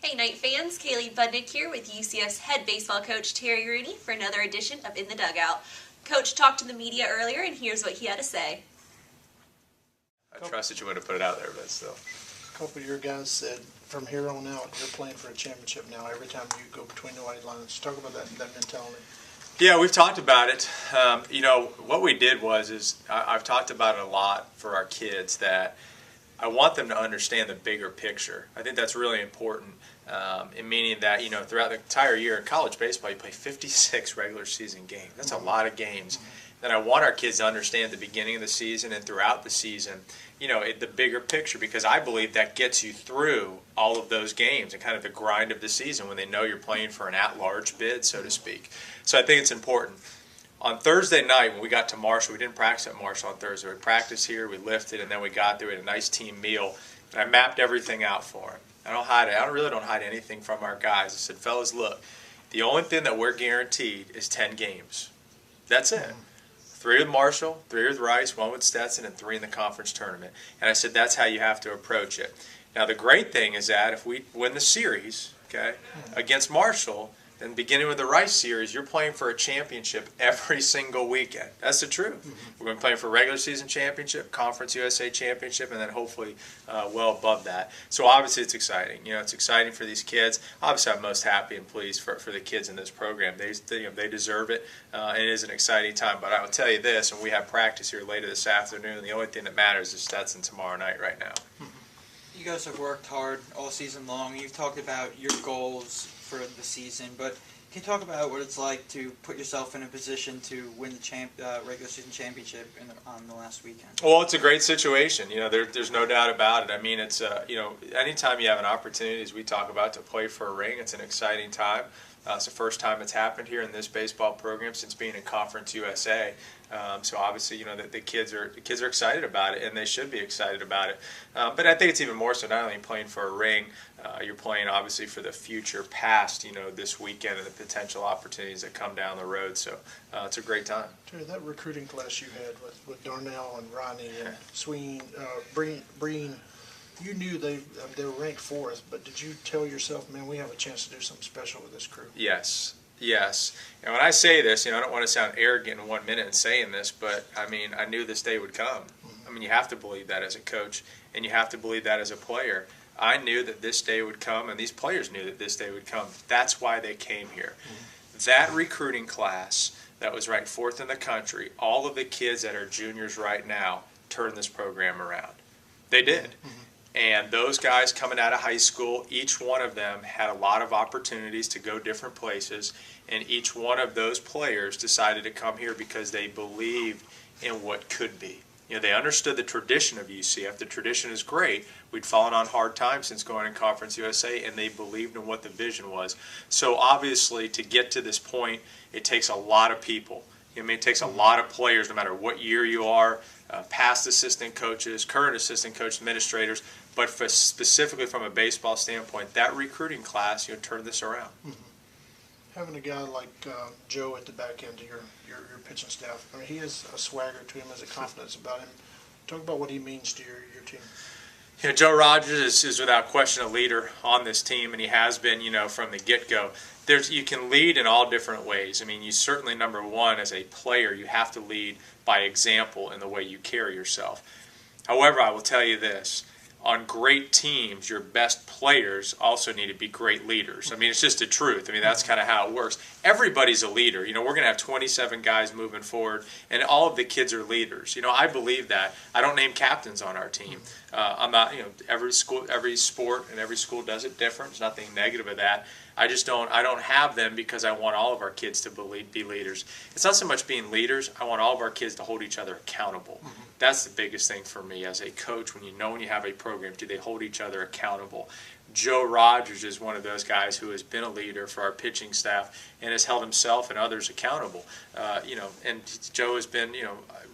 Hey Knight fans, Kaley Budnik here with UCF's head baseball coach Terry Rooney for another edition of In the Dugout. Coach talked to the media earlier and here's what he had to say. I trusted you when to put it out there, but still. A couple of your guys said from here on out you're playing for a championship now every time you go between the white lines. Talk about that mentality. Yeah, we've talked about it. What we did was I've talked about it a lot for our kids that I want them to understand the bigger picture. I think that's really important in meaning that, throughout the entire year in college baseball, you play 56 regular season games. That's a lot of games. Then I want our kids to understand the beginning of the season and throughout the season, the bigger picture, because I believe that gets you through all of those games and kind of the grind of the season when they know you're playing for an at-large bid, so to speak. So I think it's important. On Thursday night, when we got to Marshall, we didn't practice at Marshall on Thursday. We practiced here, we lifted, and then we got there. We had a nice team meal, and I mapped everything out for them. I don't hide it. I really don't hide anything from our guys. I said, fellas, look, the only thing that we're guaranteed is 10 games. That's it. 3 with Marshall, 3 with Rice, 1 with Stetson, and 3 in the conference tournament. And I said, that's how you have to approach it. Now, the great thing is that if we win the series, against Marshall, then beginning with the Rice series, you're playing for a championship every single weekend. That's the truth. We're going to be playing for regular season championship, Conference USA championship, and then hopefully well above that. So obviously it's exciting. It's exciting for these kids. Obviously I'm most happy and pleased for the kids in this program. They deserve it. It is an exciting time. But I will tell you this, and we have practice here later this afternoon, the only thing that matters is Stetson tomorrow night right now. You guys have worked hard all season long. You've talked about your goals for the season, but can you talk about what it's like to put yourself in a position to win the regular season championship on the last weekend? Well, it's a great situation. There's no doubt about it. I mean, it's anytime you have an opportunity, as we talk about, to play for a ring, it's an exciting time. It's the first time it's happened here in this baseball program since being in Conference USA. So obviously, the kids are excited about it, and they should be excited about it. But I think it's even more so. Not only playing for a ring, you're playing obviously for the future past, this weekend and the potential opportunities that come down the road. So it's a great time. Terry, that recruiting class you had with Darnell and Ronnie and Sween, Brey, you knew they were ranked 4th, but did you tell yourself, man, we have a chance to do something special with this crew? Yes. And when I say this, I don't want to sound arrogant in 1 minute in saying this, but I mean, I knew this day would come. I mean, you have to believe that as a coach, and you have to believe that as a player. I knew that this day would come, and these players knew that this day would come. That's why they came here. That recruiting class that was ranked 4th in the country, all of the kids that are juniors right now turned this program around. They did. And those guys coming out of high school, each one of them had a lot of opportunities to go different places, and each one of those players decided to come here because they believed in what could be. They understood the tradition of UCF. The tradition is great. We'd fallen on hard times since going in Conference USA, and they believed in what the vision was. So obviously, to get to this point, it takes a lot of people. It takes a lot of players, no matter what year you are, past assistant coaches, current assistant coach, administrators, but specifically from a baseball standpoint, that recruiting class, turned this around. Having a guy like Joe at the back end of your pitching staff, I mean, he has a swagger to him, has a confidence about him. Talk about what he means to your team. Joe Rogers is without question a leader on this team, and he has been, from the get-go. You can lead in all different ways. I mean, you certainly, number one, as a player, you have to lead by example in the way you carry yourself. However, I will tell you this. On great teams, your best players also need to be great leaders. I mean, it's just the truth. I mean, that's kind of how it works. Everybody's a leader. We're going to have 27 guys moving forward, and all of the kids are leaders. I believe that. I don't name captains on our team. I'm not, every sport and every school does it different. There's nothing negative of that. I don't have them because I want all of our kids to be leaders. It's not so much being leaders. I want all of our kids to hold each other accountable. That's the biggest thing for me as a coach. When you have a program, do they hold each other accountable? Joe Rogers is one of those guys who has been a leader for our pitching staff and has held himself and others accountable. And Joe has been,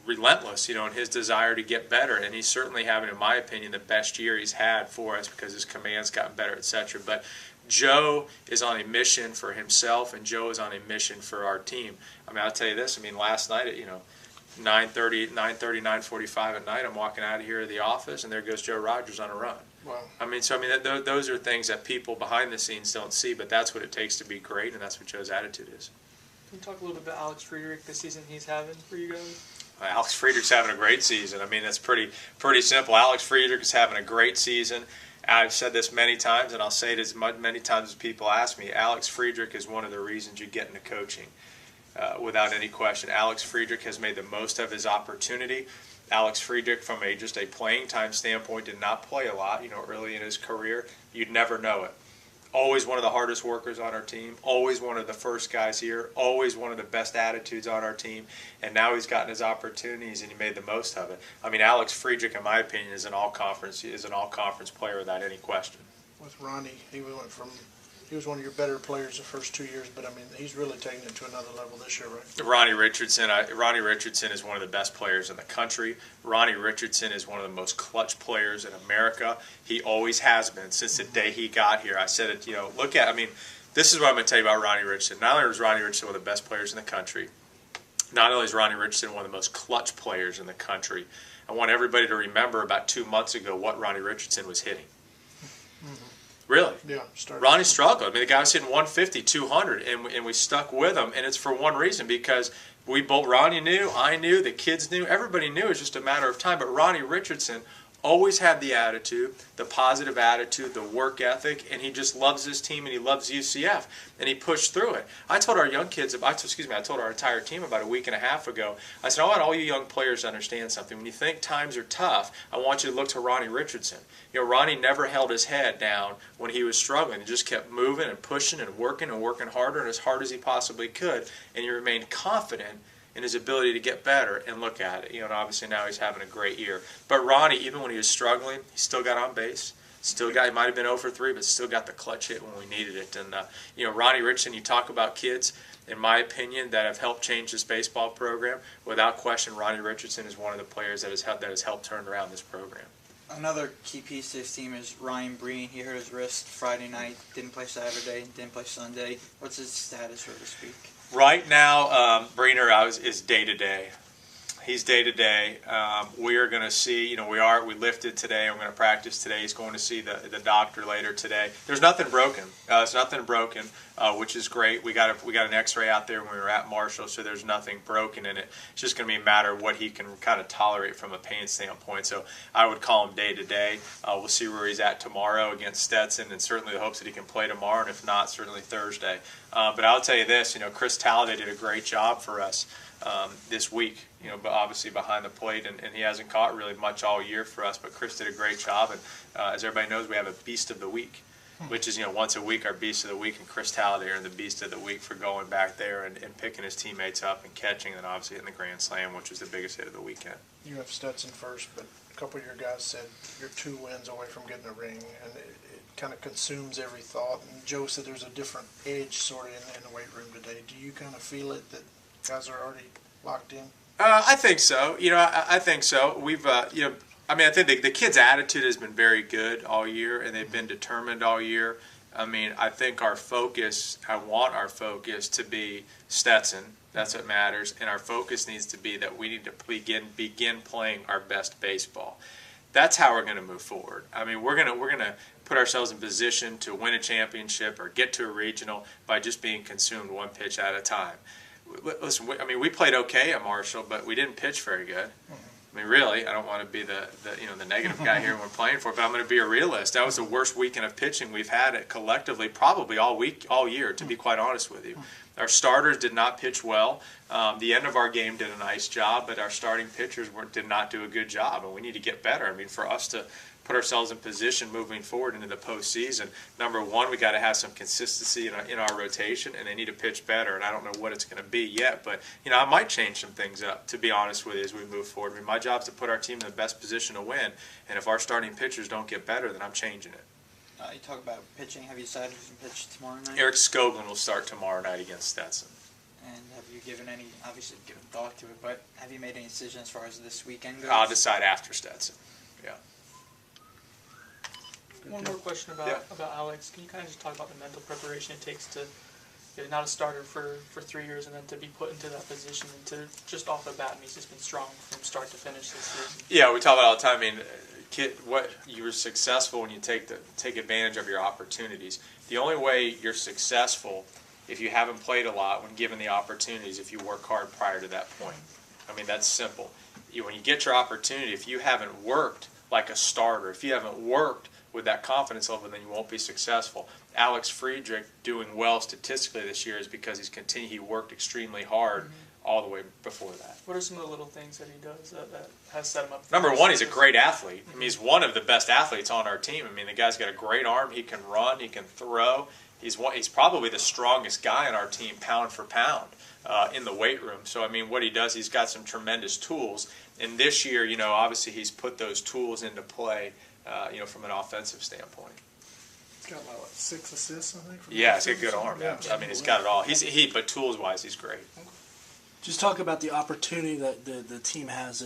relentless, in his desire to get better. And he's certainly having, in my opinion, the best year he's had for us because his command's gotten better, etc. But Joe is on a mission for himself, and Joe is on a mission for our team. I mean, I'll tell you this. I mean, last night at 9:45 at night, I'm walking out of here to the office, and there goes Joe Rogers on a run. Wow. I mean, those are things that people behind the scenes don't see, but that's what it takes to be great, and that's what Joe's attitude is. Can you talk a little bit about Alex Friedrich, the season he's having for you guys? Alex Friedrich's having a great season. I mean, it's pretty simple. Alex Friedrich is having a great season. I've said this many times, and I'll say it as many times as people ask me. Alex Friedrich is one of the reasons you get into coaching, without any question. Alex Friedrich has made the most of his opportunity. Alex Friedrich, from just a playing time standpoint, did not play a lot, early in his career. You'd never know it. Always one of the hardest workers on our team, always one of the first guys here, always one of the best attitudes on our team, and now he's gotten his opportunities and he made the most of it. I mean, Alex Friedrich, in my opinion, is an all-conference player without any question. With Ronnie, he was one of your better players the first 2 years, but I mean, he's really taken it to another level this year, right? Ronnie Richardson is one of the best players in the country. Ronnie Richardson is one of the most clutch players in America. He always has been since the day he got here. I said it, this is what I'm going to tell you about Ronnie Richardson. Not only is Ronnie Richardson one of the best players in the country, not only is Ronnie Richardson one of the most clutch players in the country, I want everybody to remember about 2 months ago what Ronnie Richardson was hitting. Really? Yeah. Ronnie struggled. I mean, the guy was hitting 150, 200, and we stuck with him, and it's for one reason, because Ronnie knew, I knew, the kids knew, everybody knew. It was just a matter of time. But Ronnie Richardson always had the attitude, the positive attitude, the work ethic, and he just loves his team and he loves UCF, and he pushed through it. I told our young kids, I told our entire team about a week and a half ago, I said, I want all you young players to understand something. When you think times are tough, I want you to look to Ronnie Richardson. Ronnie never held his head down when he was struggling. He just kept moving and pushing and working harder and as hard as he possibly could, and he remained confident in his ability to get better. And look at it. And obviously now he's having a great year. But Ronnie, even when he was struggling, he still got on base. He might have been 0 for 3, but still got the clutch hit when we needed it. And, Ronnie Richardson, you talk about kids, in my opinion, that have helped change this baseball program. Without question, Ronnie Richardson is one of the players that has helped turn around this program. Another key piece to this team is Ryan Brey. He hurt his wrist Friday night, didn't play Saturday, didn't play Sunday. What's his status, so to speak? Right now, Breener is day-to-day. He's day-to-day. We are going to see, we lifted today. We're going to practice today. He's going to see the doctor later today. There's nothing broken. There's nothing broken, which is great. We got an x-ray out there when we were at Marshall, so there's nothing broken in it. It's just going to be a matter of what he can kind of tolerate from a pain standpoint. So I would call him day-to-day. We'll see where he's at tomorrow against Stetson, and certainly the hopes that he can play tomorrow, and if not, certainly Thursday. But I'll tell you this, Chris Talladay did a great job for us this week, but obviously behind the plate, and he hasn't caught really much all year for us, but Chris did a great job, and as everybody knows, we have a Beast of the Week, which is, once a week our Beast of the Week, and Chris Talladay earned the Beast of the Week for going back there and picking his teammates up and catching, and then obviously hitting the Grand Slam, which was the biggest hit of the weekend. You have Stetson first, but a couple of your guys said you're 2 wins away from getting a ring, and it kind of consumes every thought, and Joe said there's a different edge sort of in the weight room today. Do you kind of feel it that guys are already locked in? I think so. I think so. We've, I think the kids' attitude has been very good all year, and they've been determined all year. I think I want our focus to be Stetson. That's what matters, and our focus needs to be that we need to begin playing our best baseball. That's how we're going to move forward. We're going to put ourselves in position to win a championship or get to a regional by just being consumed one pitch at a time. Listen, we played okay at Marshall, but we didn't pitch very good. Really, I don't want to be the negative guy here when we're playing for it, but I'm going to be a realist. That was the worst weekend of pitching we've had it collectively, probably all year, to be quite honest with you. Our starters did not pitch well. The end of our game did a nice job, but our starting pitchers did not do a good job, and we need to get better. For us to put ourselves in position moving forward into the postseason, number one, we got to have some consistency in our rotation, and they need to pitch better. And I don't know what it's going to be yet, but I might change some things up, to be honest with you, as we move forward. My job is to put our team in the best position to win, and if our starting pitchers don't get better, then I'm changing it. You talk about pitching. Have you decided who's going to pitch tomorrow night? Eric Skoglund will start tomorrow night against Stetson. And have you given thought to it, but have you made any decision as far as this weekend goes? I'll decide after Stetson. Yeah. One more question about Alex. Can you kind of just talk about the mental preparation it takes to not a starter for 3 years and then to be put into that position and to just off the bat, he's just been strong from start to finish this season? Yeah, we talk about it all the time. what you were successful when you take advantage of your opportunities. The only way you're successful if you haven't played a lot when given the opportunities, if you work hard prior to that point. I mean, that's simple. When you get your opportunity, if you haven't worked like a starter, if you haven't worked with that confidence level, then you won't be successful. Alex Friedrich doing well statistically this year is because he worked extremely hard all the way before that. What are some of the little things that he does that has set him up? Number one, he's a great athlete. I mean, he's one of the best athletes on our team. I mean, the guy's got a great arm. He can run. He can throw. He's probably the strongest guy on our team, pound for pound, in the weight room. So, I mean, what he does, he's got some tremendous tools. And this year, obviously he's put those tools into play, from an offensive standpoint. He's got, 6 assists, I think? Yeah, he's got a good arm. Yeah. I mean, he's got it all. But tools-wise, he's great. Just talk about the opportunity that the team has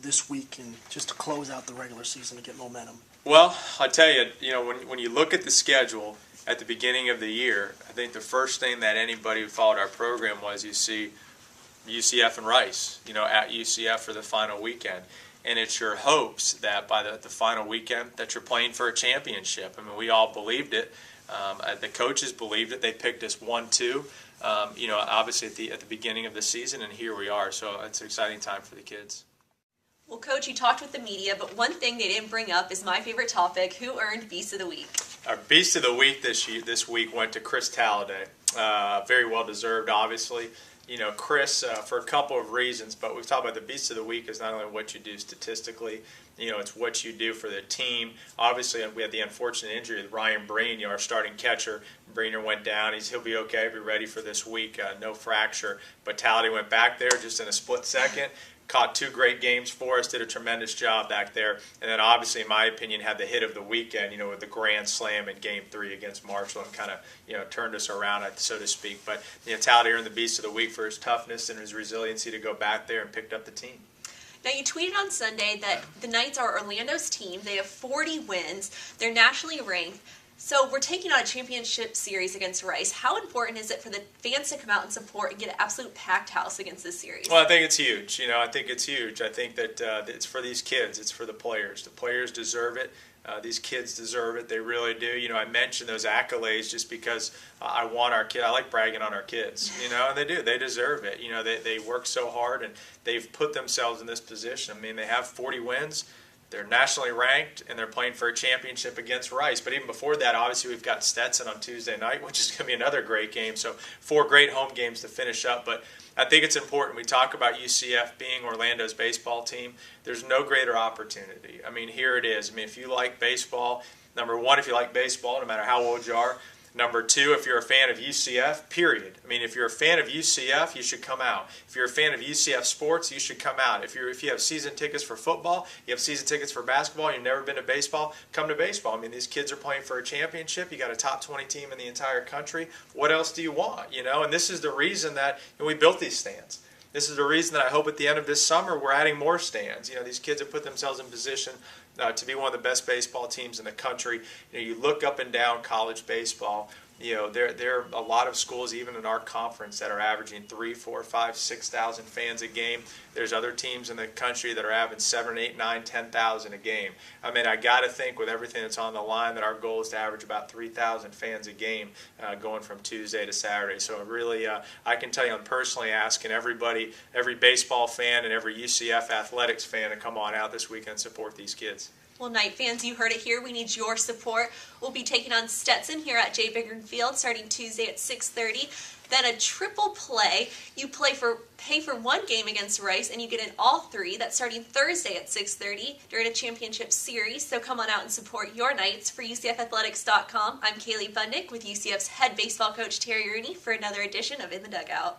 this week and just to close out the regular season to get momentum. Well, I tell you, when you look at the schedule at the beginning of the year, I think the first thing that anybody who followed our program was you see UCF and Rice, at UCF for the final weekend. And it's your hopes that by the final weekend that you're playing for a championship. I mean, we all believed it. The coaches believed it. They picked us 1-2. Obviously at the beginning of the season, and here we are. So it's an exciting time for the kids. Well, Coach, you talked with the media, but one thing they didn't bring up is my favorite topic: who earned Beast of the Week? Our Beast of the Week this week went to Chris Talladay. Very well deserved, obviously. Chris, for a couple of reasons, but we've talked about the Beast of the Week is not only what you do statistically, it's what you do for the team. Obviously, we had the unfortunate injury with Ryan Brey, our starting catcher. Breener went down. He'll be okay. He'll be ready for this week. No fracture. But Talladay went back there just in a split second. Caught 2 great games for us, did a tremendous job back there. And then obviously, in my opinion, had the hit of the weekend, with the grand slam in Game 3 against Marshall and kind of, turned us around, so to speak. But, Talladay earned the Beast of the Week for his toughness and his resiliency to go back there and picked up the team. Now, you tweeted on Sunday that the Knights are Orlando's team. They have 40 wins. They're nationally ranked. So we're taking on a championship series against Rice. How important is it for the fans to come out and support and get an absolute packed house against this series? Well, I think it's huge. I think it's huge. I think that it's for these kids. It's for the players. The players deserve it. These kids deserve it. They really do. I mentioned those accolades just because I want our kids. I like bragging on our kids, and they do. They deserve it. They work so hard, and they've put themselves in this position. I mean, they have 40 wins. They're nationally ranked, and they're playing for a championship against Rice. But even before that, obviously, we've got Stetson on Tuesday night, which is going to be another great game. So 4 great home games to finish up. But I think it's important. We talk about UCF being Orlando's baseball team. There's no greater opportunity. I mean, here it is. I mean, if you like baseball, number one, if you like baseball, no matter how old you are. Number 2, if you're a fan of UCF, period. I mean, if you're a fan of UCF, you should come out. If you're a fan of UCF sports, you should come out. If you have season tickets for football, you have season tickets for basketball, you've never been to baseball, come to baseball. I mean, these kids are playing for a championship. You got a top 20 team in the entire country. What else do you want? And this is the reason that we built these stands. This is the reason that I hope at the end of this summer we're adding more stands. These kids have put themselves in position to be one of the best baseball teams in the country. You look up and down college baseball. There are a lot of schools, even in our conference, that are averaging 3, 4, 5, 6,000 fans a game. There's other teams in the country that are having 7, 8, 9, 10,000 a game. I mean, I got to think with everything that's on the line that our goal is to average about 3,000 fans a game going from Tuesday to Saturday. So really, I can tell you, I'm personally asking everybody, every baseball fan and every UCF athletics fan to come on out this weekend and support these kids. Well, Knight fans, you heard it here. We need your support. We'll be taking on Stetson here at J. Biggin Field starting Tuesday at 6:30. Then a triple play. You pay for 1 game against Rice, and you get in all 3. That's starting Thursday at 6:30 during a championship series. So come on out and support your Knights. For UCFathletics.com, I'm Kaley Budnik with UCF's head baseball coach Terry Rooney for another edition of In the Dugout.